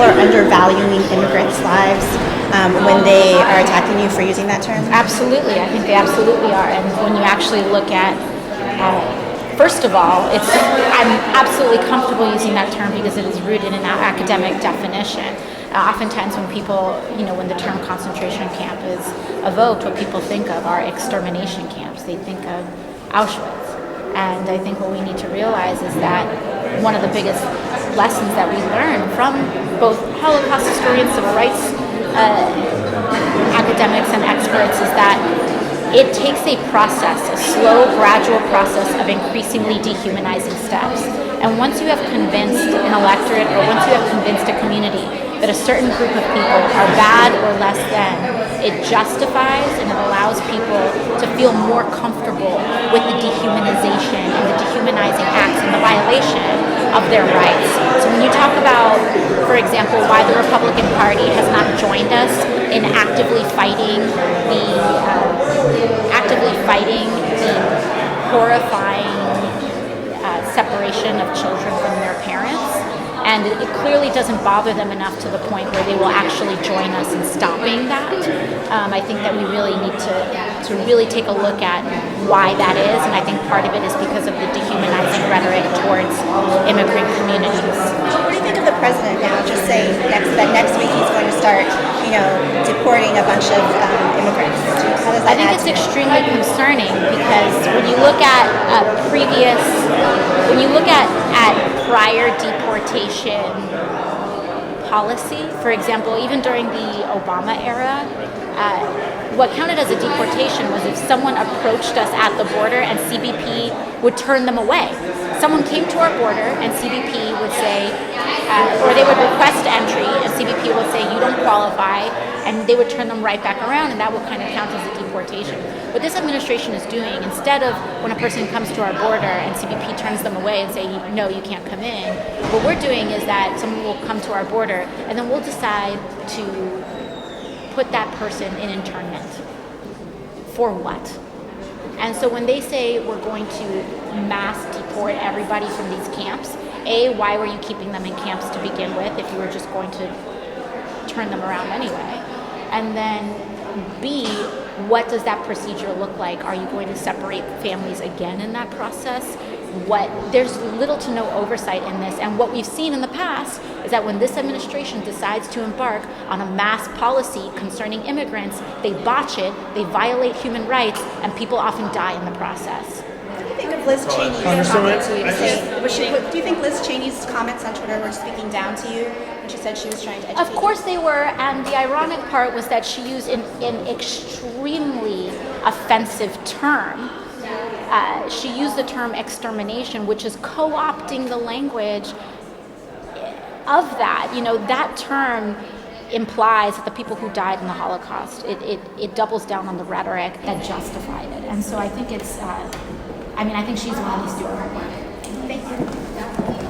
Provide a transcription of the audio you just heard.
people are undervaluing immigrants' lives when they are attacking you for using that term? Absolutely, I think they absolutely are. And when you actually look at, first of all, I'm absolutely comfortable using that term because it is rooted in our academic definition. Oftentimes when people, when the term concentration camp is evoked, what people think of are extermination camps. They think of Auschwitz. And I think what we need to realize is that one of the biggest lessons that we learn from both Holocaust historians, civil rights academics and experts is that it takes a process, a slow, gradual process of increasingly dehumanizing steps. And once you have convinced an electorate or once you have convinced a community that a certain group of people are bad or less than, it justifies and it allows people to feel more comfortable with the dehumanization and the dehumanizing acts and the violation of their rights. So when you talk about, for example, why the Republican Party has not joined us in actively fighting the horrifying separation of children from their parents, and it clearly doesn't bother them enough to the point where they will actually join us in stopping that. I think that we really need to really take a look at why that is, and I think part of it is because of the dehumanizing rhetoric towards immigrant communities. What do you think of the president now just saying that next week he's going to start, deporting a bunch of immigrants? How does that I think it's extremely concerning because when you look at prior deportation policy, for example, even during the Obama era, what counted as a deportation was if someone approached us at the border and CBP would turn them away. Someone came to our border and CBP would say, or they would request entry and CBP would say, you don't qualify, and they would turn them right back around, and that would kind of count as a deportation. What this administration is doing, instead of when a person comes to our border and CBP turns them away and say, no, you can't come in, what we're doing is that someone will come to our border and then we'll decide to put that person in internment. For what? And so when they say we're going to mass deport everybody from these camps, A, why were you keeping them in camps to begin with if you were just going to turn them around anyway? And then B, what does that procedure look like? Are you going to separate families again in that process? There's little to no oversight in this, and what we've seen in the past is that when this administration decides to embark on a mass policy concerning immigrants, they botch it, they violate human rights, and people often die in the process. What do you think of Liz Cheney's comments? Do you think Liz Cheney's comments on Twitter were speaking down to you when she said she was trying to educate you? Of course they were, and the ironic part was that she used an extremely offensive term. She used the term extermination, which is co-opting the language of that. That term implies that the people who died in the Holocaust, it doubles down on the rhetoric that justified it. And so I think I think she's the one who needs to do her homework.